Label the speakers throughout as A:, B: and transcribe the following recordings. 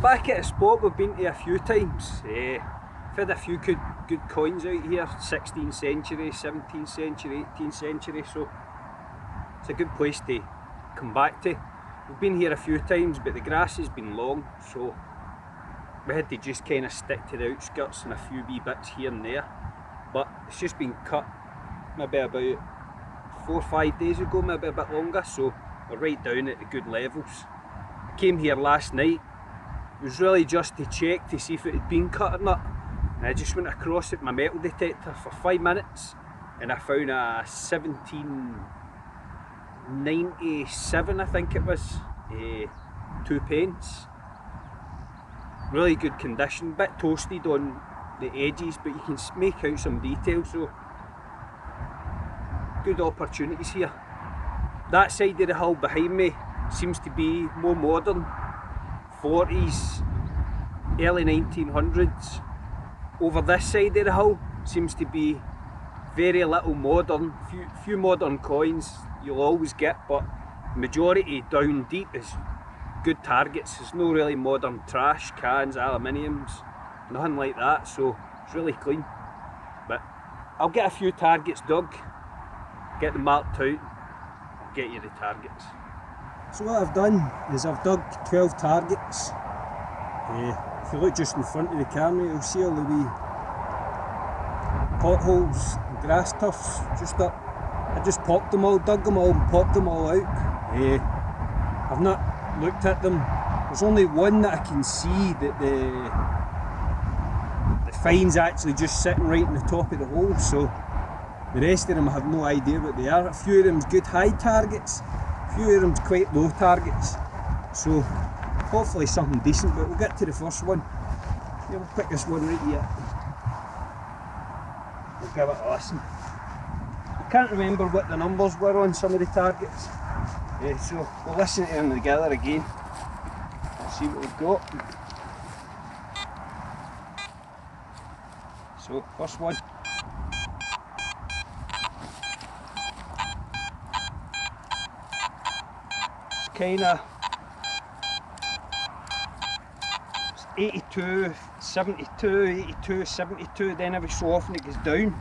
A: back at a spot we've been to a few times. We've had a few good coins out here, 16th century, 17th century, 18th century, so it's a good place to come back to. We've been here a few times, but the grass has been long, so we had to just kind of stick to the outskirts and a few wee bits here and there. But it's just been cut maybe about 4 or 5 days ago, maybe a bit longer, so we're right down at the good levels. I came here last night. It was really just to check to see if it had been cut or not, and I just went across it with my metal detector for 5 minutes and I found a 1797, I think it was, 2 pence. Really good condition, bit toasted on the edges, but you can make out some detail, so good opportunities here. That side of the hull behind me seems to be more modern, 40s, early 1900s. Over this side of the hull seems to be very little modern, few modern coins you'll always get, but majority down deep is good targets. There's no really modern trash, cans, aluminiums, nothing like that, so it's really clean. But I'll get a few targets dug, get them marked out, I'll get you the targets. So what I've done is I've dug 12 targets. If you look just in front of the camera, you'll see all the wee potholes and grass tufts just up. I just popped them all, dug them all and popped them all out. I've not looked at them. There's only one that I can see that the fine's actually just sitting right in the top of the hole, so the rest of them I have no idea what they are. A few of them's good high targets, a few of them's quite low targets, so hopefully something decent, but we'll get to the first one. Yeah, we'll pick this one right here. We'll give it a listen. I can't remember what the numbers were on some of the targets, so we'll listen to them together again and see what we've got. So, first one. It's kinda 82, 72, 82, 72, then every so often it goes down.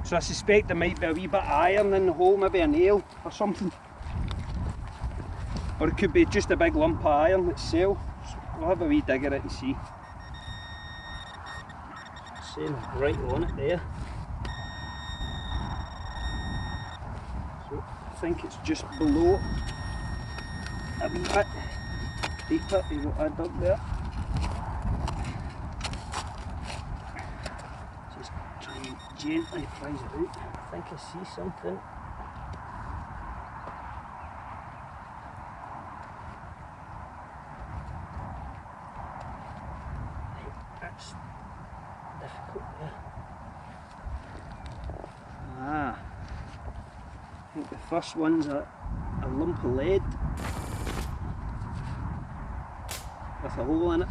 A: So I suspect there might be a wee bit of iron in the hole, maybe a nail or something. Or it could be just a big lump of iron itself. So we'll have a wee dig at it and see. Saying right on it there. So I think it's just below a wee bit deeper than what I dug there. Just try and gently prise it out. I think I see something. That's difficult there. I think the first one's a lump of lead with a hole in it.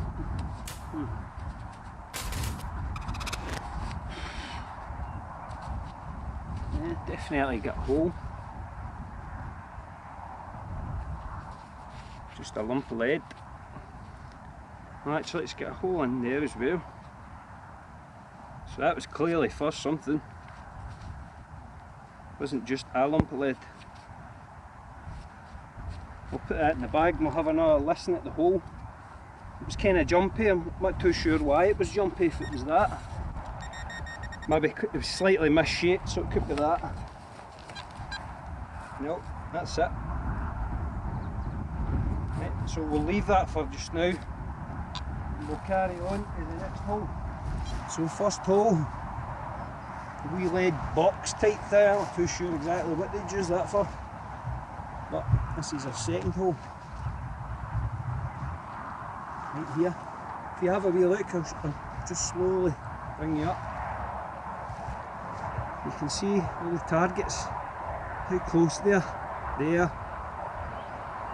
A: Yeah, definitely got a hole. Just a lump of lead. Well, actually it's got a hole in there as well. So that was clearly for something. It wasn't just a lump of lead. We'll put that in the bag and we'll have another listen at the hole. It was kind of jumpy, I'm not too sure why it was jumpy, if it was that. Maybe it was slightly misshaped, so it could be that. Nope, that's it. Right, so we'll leave that for just now. And we'll carry on to the next hole. So first hole, a wee lead box type thing, I'm not too sure exactly what they'd use that for. But this is our second hole. Right here. If you have a wee look, I'll just slowly bring you up. You can see all the targets, how close they are. There.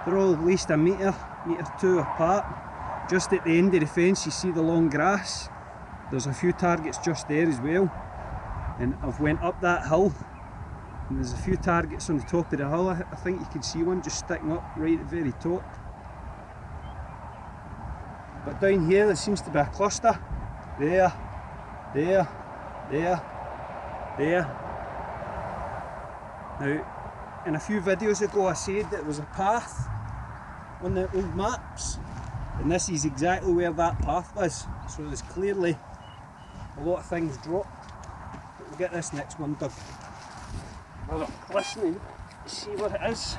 A: They're all at least a metre, metre two apart. Just at the end of the fence you see the long grass. There's a few targets just there as well. And I've went up that hill and there's a few targets on the top of the hill. I think you can see one just sticking up right at the very top. But down here there seems to be a cluster. There, there, there, there. Now, in a few videos ago I said that there was a path on the old maps, and this is exactly where that path was. So there's clearly a lot of things dropped. But we'll get this next one dug. Well, I'm listening to see what it is.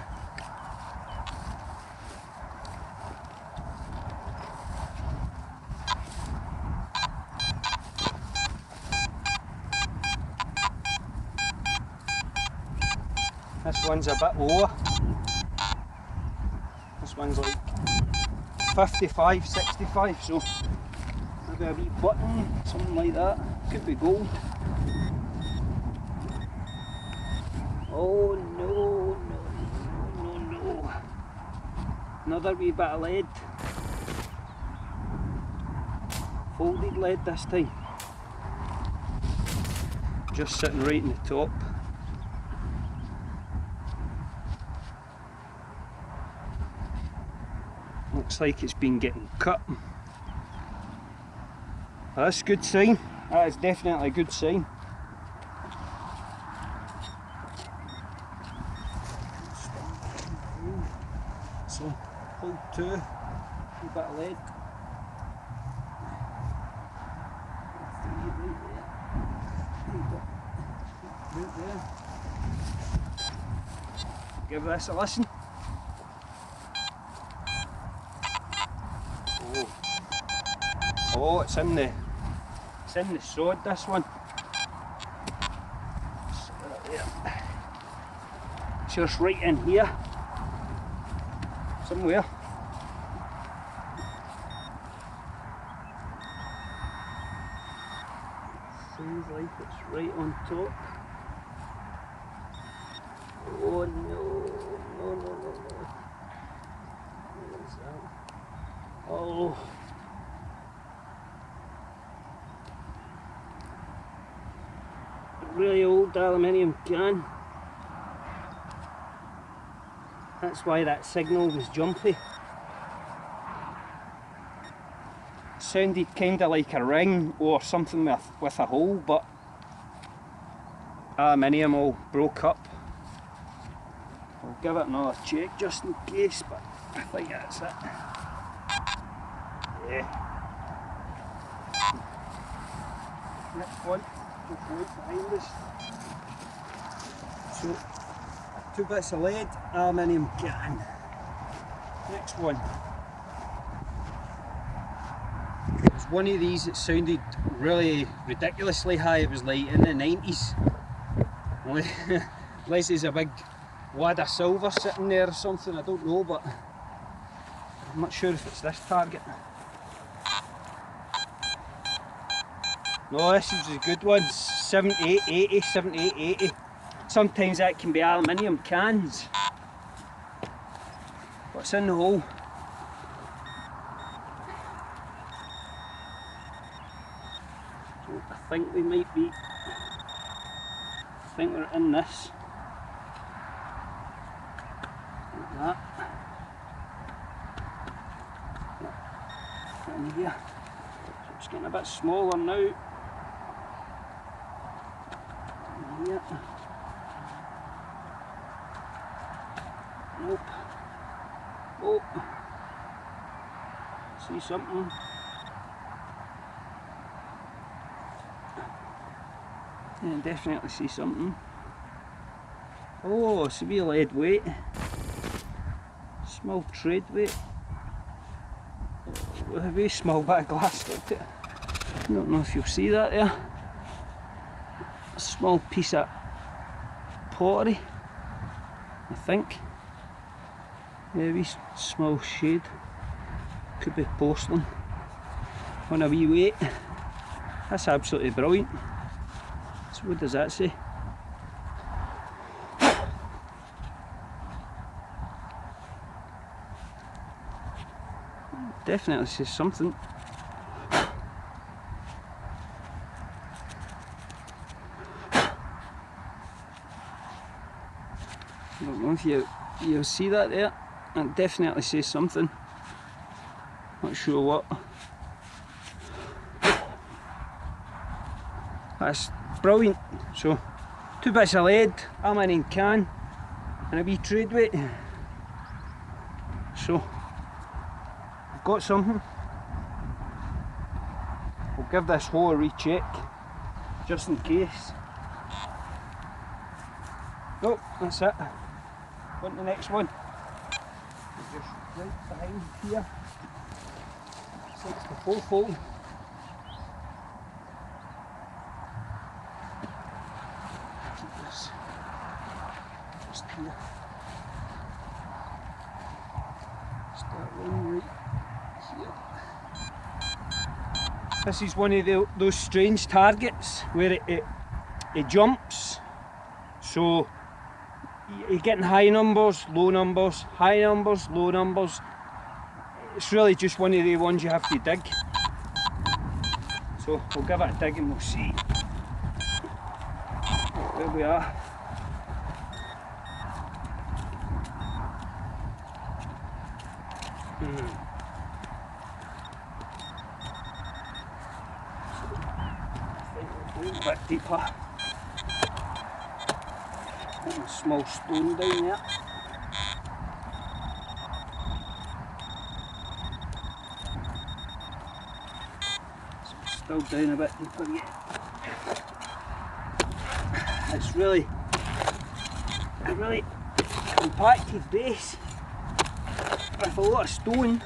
A: This one's a bit lower. This one's like 55, 65, so maybe a wee button, something like that. Could be gold. Oh no, no, no, no, no. Another wee bit of lead. Folded lead this time. Just sitting right in the top. Looks like it's been getting cut. That's a good sign. That is definitely a good sign. So, hold two, a bit of lead. Right there. Give this a listen. Oh, it's in the sod, this one. So there. It's just right in here. Somewhere. Seems like it's right on top. Oh no, no, no, no, no. What is that? Oh. Really old aluminium can. That's why that signal was jumpy. Sounded kind of like a ring or something with a hole, but aluminium all broke up. I'll give it another check just in case, but I think that's it. Yeah. Next one. Right behind us. So, 2 bits of lead, aluminium can. Next one. There's one of these that sounded really ridiculously high. It was like in the 90s. Unless there's a big wad of silver sitting there or something, I don't know, but I'm not sure if it's this target. No, this is a good one. 78, 80, 78, 80. Sometimes that can be aluminium cans. What's in the hole? So I think we might be. I think we're in this. Like that. In here. So it's getting a bit smaller now. Yeah. Nope. Oh. See something? Yeah, definitely see something. Oh, it's a wee lead weight. Small trade weight. With a very small bit of glass like it. I don't know if you'll see that there. A small piece of pottery, I think. Yeah, a wee small shade. Could be porcelain. On a wee weight. That's absolutely brilliant. So what does that say? Definitely says something. I don't know if you'll see that there. It definitely says something. Not sure what. That's brilliant. So 2 bits of lead, aluminium can and a wee trade weight. So I've got something. We'll give this hole a recheck just in case. Nope, that's it. On to the next one. Just right behind here. 64 hole. Keep this just here. Start one right here. This is one of those strange targets where it jumps. So you're getting high numbers, low numbers, high numbers, low numbers. It's really just one of the ones you have to dig. So we'll give it a dig and we'll see where we are. A little bit deeper. A small stone down there. So it's still down a bit deeper yet. It's really a really compacted base with a lot of stone.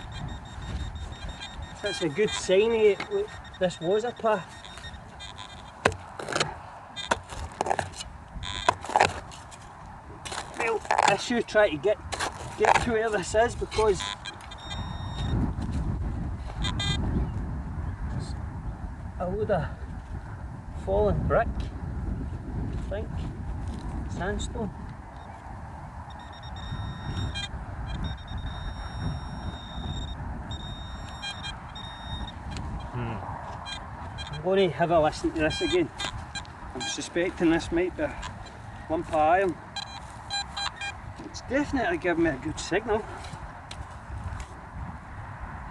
A: That's a good sign of it. Look, this was a path. Well, I should try to get to where this is because it's a load of fallen brick, I think, sandstone. I'm going to have a listen to this again. I'm suspecting this might be a lump of iron. It's definitely giving me a good signal.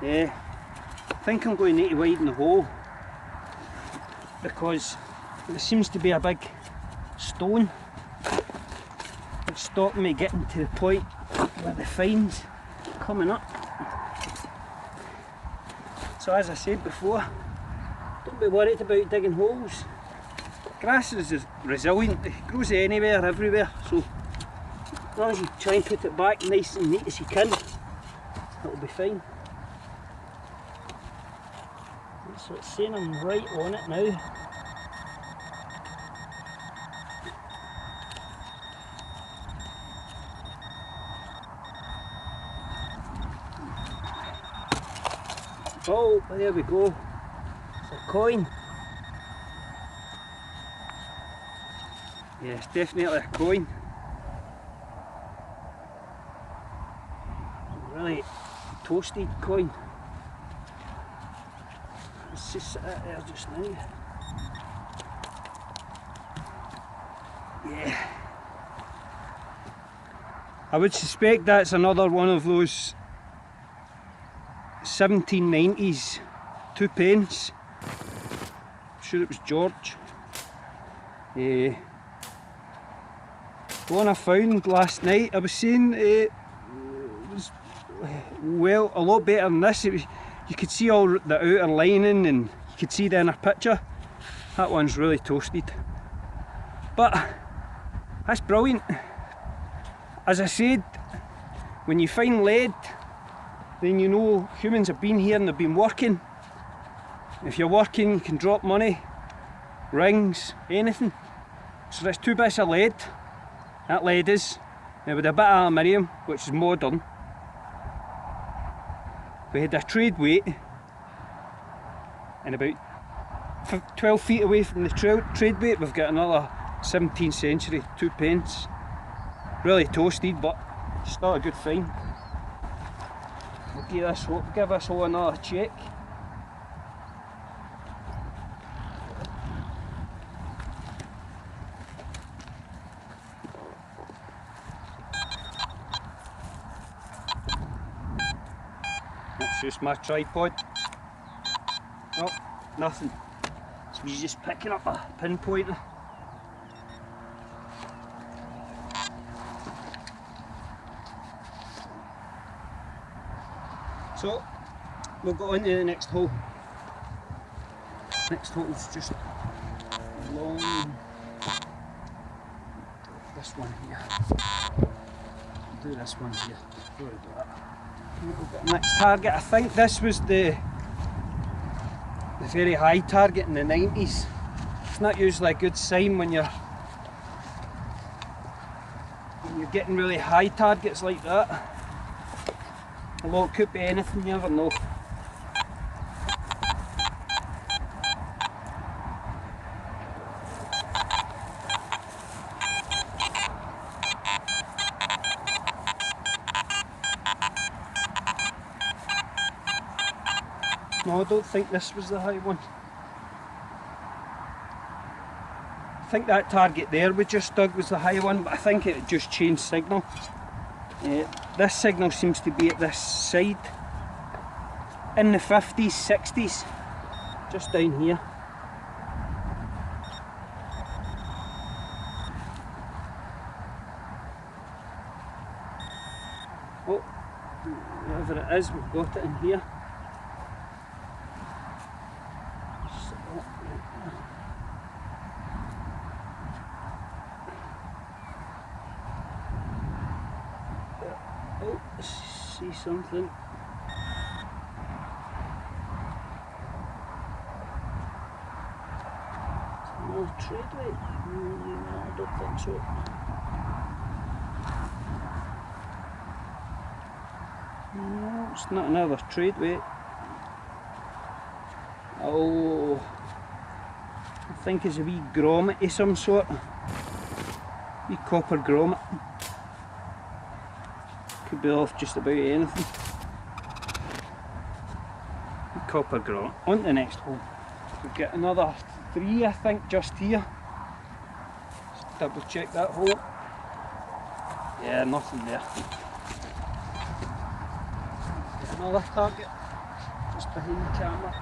A: Yeah, I think I'm going to need to widen the hole because there seems to be a big stone that's stopping me getting to the point where the fine's coming up. So as I said before, don't be worried about digging holes. Grass is resilient, it grows anywhere, everywhere, so as long as you try and put it back nice and neat as you can, it'll be fine. So it's saying I'm right on it now. Oh, there we go. It's a coin. Yeah, it's definitely a coin. Really toasted coin. Let's just sit it there just now. Yeah. I would suspect that's another one of those 1790s 2 pence. I'm sure it was George. The one I found last night, I was saying it was well a lot better than this. It was, you could see all the outer lining and you could see the inner picture. That one's really toasted. But that's brilliant. As I said, when you find lead, then you know humans have been here and they've been working. If you're working, you can drop money, rings, anything. So that's 2 bits of lead. That lead is. Now with a bit of aluminium, which is modern. We had a trade weight, and about 12 feet away from the trade weight we've got another 17th century 2 pence. Really toasted, but still a good find. We'll give this hole another check. That's just my tripod. Oh, nothing. So he's just picking up a pinpointer. So we'll go on to the next hole. Next hole is just long. This one here. Do this one here. We'll do that. We'll get the next target. I think this was the very high target in the 90s. It's not usually a good sign when you're getting really high targets like that. Although it could be anything, you never know. No, I don't think this was the high one. I think that target there we just dug was the high one, but I think it just changed signal. This signal seems to be at this side. In the 50s, 60s, just down here. Oh, whatever it is, we've got it in here. Oh, see something. No trade weight? No, I don't think so. No, it's not another trade weight. Oh, I think it's a wee grommet of some sort. Wee copper grommet. Could be off just about anything. Copper grommet. On to the next hole. We've got another 3, I think, just here. Just double check that hole. Yeah, nothing there. Get another target just behind the camera.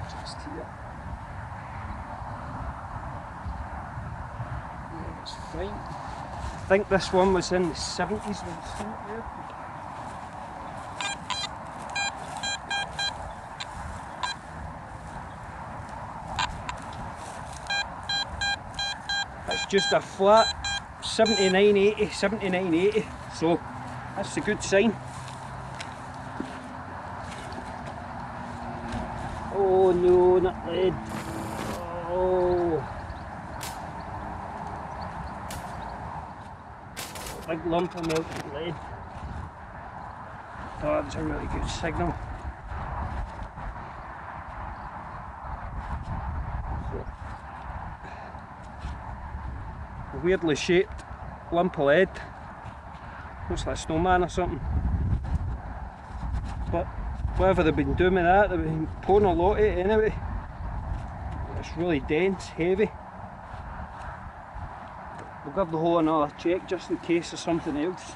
A: Just here. Yeah, it's fine. I think this one was in the 70s when it's seen it there. It's just a flat 79.80, 79.80, so that's a good sign. Oh no, not lead. Oh. Big lump of melted lead. Oh, that's a really good signal. A weirdly shaped lump of lead. Looks like a snowman or something. But whatever they've been doing with that, they've been pouring a lot of it anyway. It's really dense, heavy. We'll give the hole another check just in case there's something else.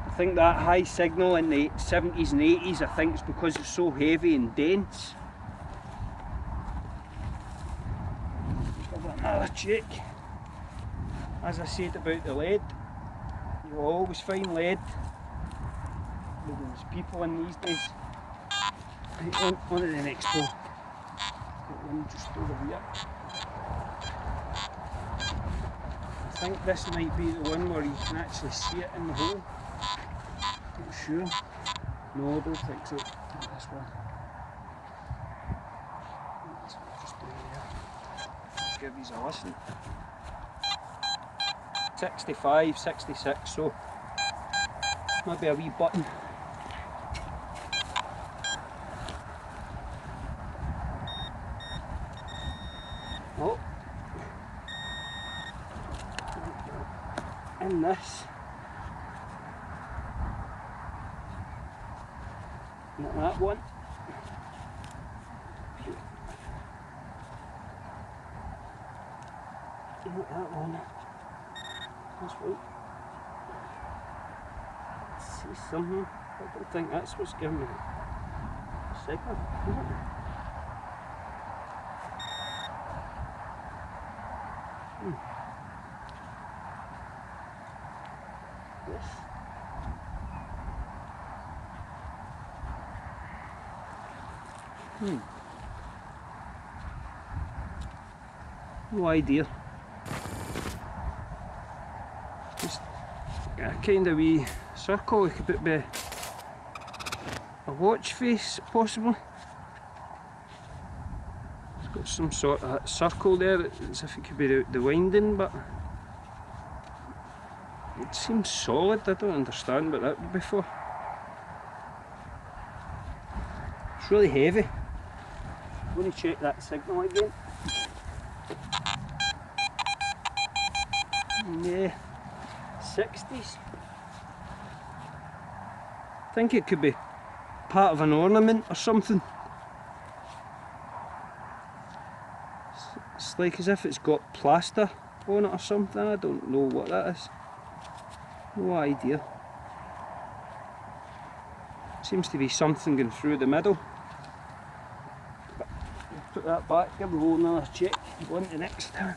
A: I think that high signal in the 70s and 80s, I think it's because it's so heavy and dense. Give it another check. As I said about the lead, you always find lead. There's people in these days. Right, on to the next hole. Got one just over here. I think this might be the one where you can actually see it in the hole. Not sure. No, I don't think so. Not this one. This one just down there. Give these a listen. 65, 66, so maybe a wee button. Oh, and this, not that one. Not that one. That's right. Let's see. see something. I don't think that's what's giving me a signal, is it? This. No idea. Just a kind of wee circle. It could be a watch face, possibly. It's got some sort of circle there, as if it could be the winding, but it seems solid. I don't understand what that would be for. It's really heavy. I'm going to check that signal again. Yeah, 60s. I think it could be part of an ornament or something. It's like as if it's got plaster on it or something. I don't know what that is. No idea. Seems to be something going through the middle. But put that back, give the hole another check, go on to the next time.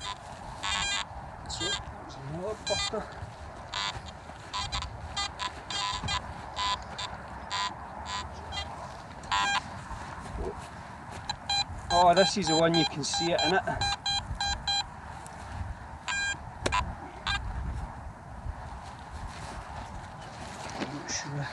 A: So that's another buster. Oh, this is the one you can see it in it. I'm not sure.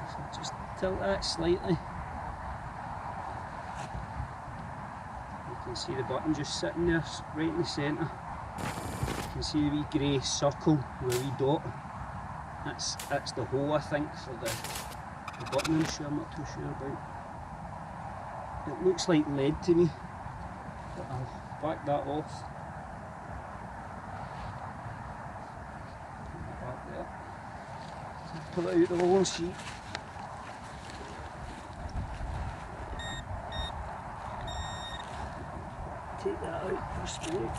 A: So just tilt that slightly. You can see the button just sitting there, right in the centre. You can see the wee grey circle with a wee dot. That's the hole, I think, for the button. I'm not too sure about. It looks like lead to me, but I'll back that off. Put that back there. Pull it out the hole and see. Take that out for straight.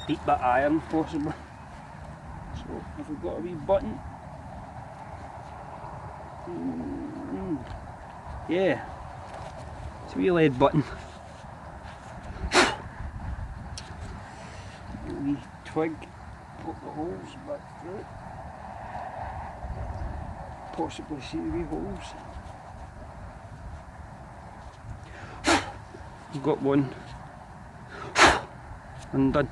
A: Deep bit iron, possibly. So, have we got a wee button? Yeah, it's a wee lead button. A wee twig, poke the holes back through it. Possibly see the wee holes. We've got one undone.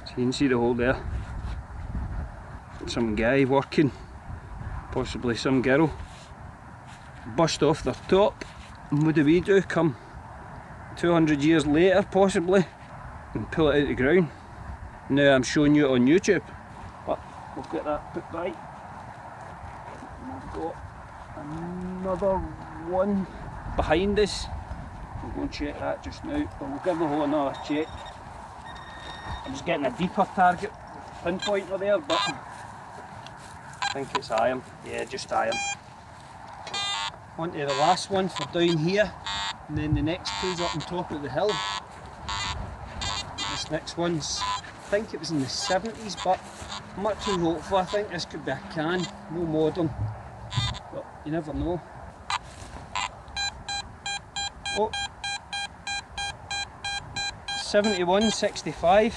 A: So you can see the hole there. Some guy working, possibly some girl, bust off their top. And what do we do? Come 200 years later, possibly, and pull it out of the ground. Now I'm showing you it on YouTube, but we'll get that put by. And I've got another one behind us. We'll go and check that just now, but we'll give the hole another check. I'm just getting a deeper target pinpointer there, but I think it's iron. Yeah, just iron. On to the last one for down here, and then the next two's up on top of the hill. This next one's, I think it was in the 70s, but I'm not too hopeful. I think this could be a can, no modern, but you never know. Oh, 71, 65,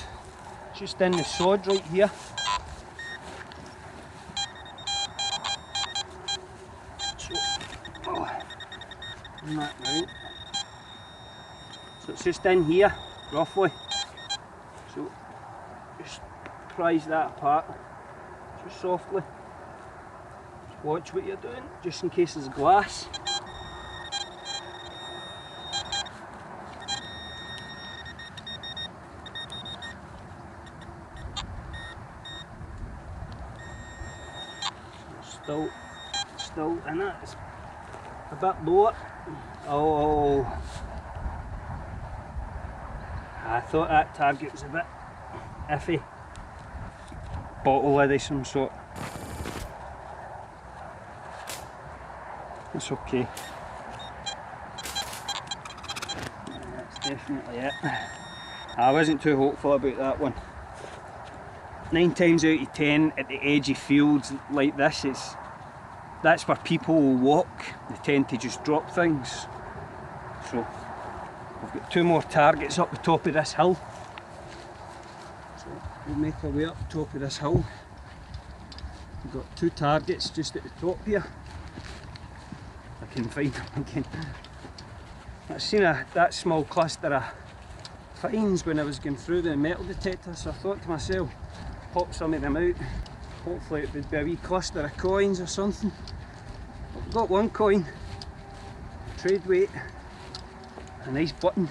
A: just in the sod right here. So, that now. So it's just in here, roughly. So just prise that apart, just softly. Just watch what you're doing, just in case there's glass. Still in it. It's a bit lower. Oh, I thought that target was a bit iffy. Bottle lid of some sort. It's okay. Definitely it. I wasn't too hopeful about that one. 9 times out of 10 at the edgy fields like this, that's where people will walk. They tend to just drop things. So we've got 2 more targets up the top of this hill. So we'll make our way up the top of this hill. We've got 2 targets just at the top here. I can find them again. I've seen that small cluster of finds when I was going through the metal detector, so I thought to myself, pop some of them out. Hopefully it would be a wee cluster of coins or something. I've got 1 coin, trade weight, a nice button,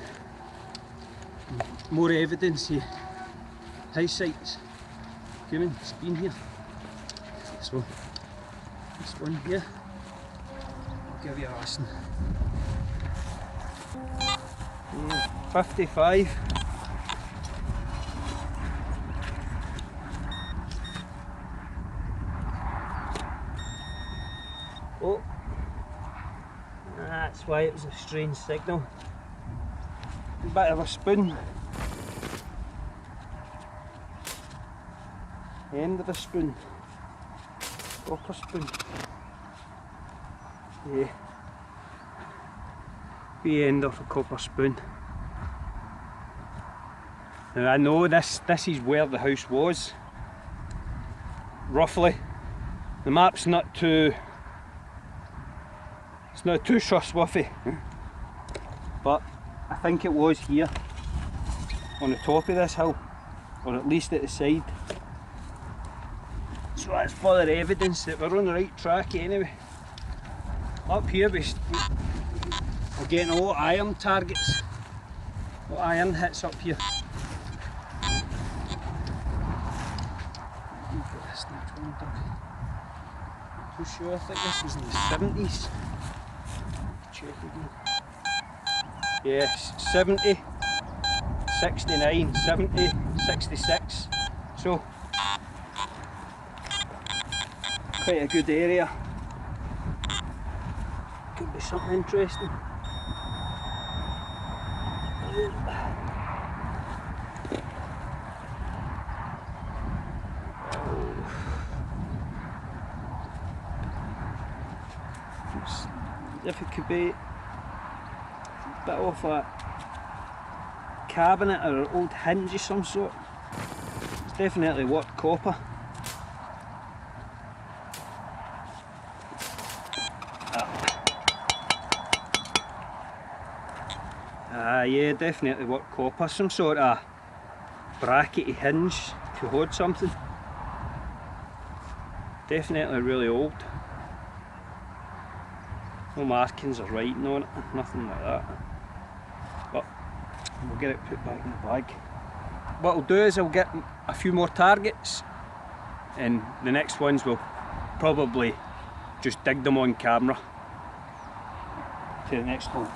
A: more evidence of high sights. Humans been here. So this one here, I'll give you a listen. 55. Oh, that's why it was a strange signal. A bit of a spoon. End of a spoon. Copper spoon. Yeah. The end of a copper spoon. Now I know this is where the house was, roughly. The map's not too, it's not too trustworthy, but I think it was here, on the top of this hill, or at least at the side. So that's further evidence that we're on the right track anyway. Up here we're getting a lot of iron targets, a lot of iron hits up here. Too sure, I think this was in the 70s. Check again. Yes, 70, 69, 70, 66. So, quite a good area. Could be something interesting. If it could be a bit of a cabinet or an old hinge of some sort. It's definitely worked copper. Yeah, definitely worked copper. Some sort of brackety hinge to hold something. Definitely really old. No markings or writing on it, nothing like that. But we'll get it put back in the bag. What I'll do is I'll get a few more targets, and the next ones we'll probably just dig them on camera to the next hole.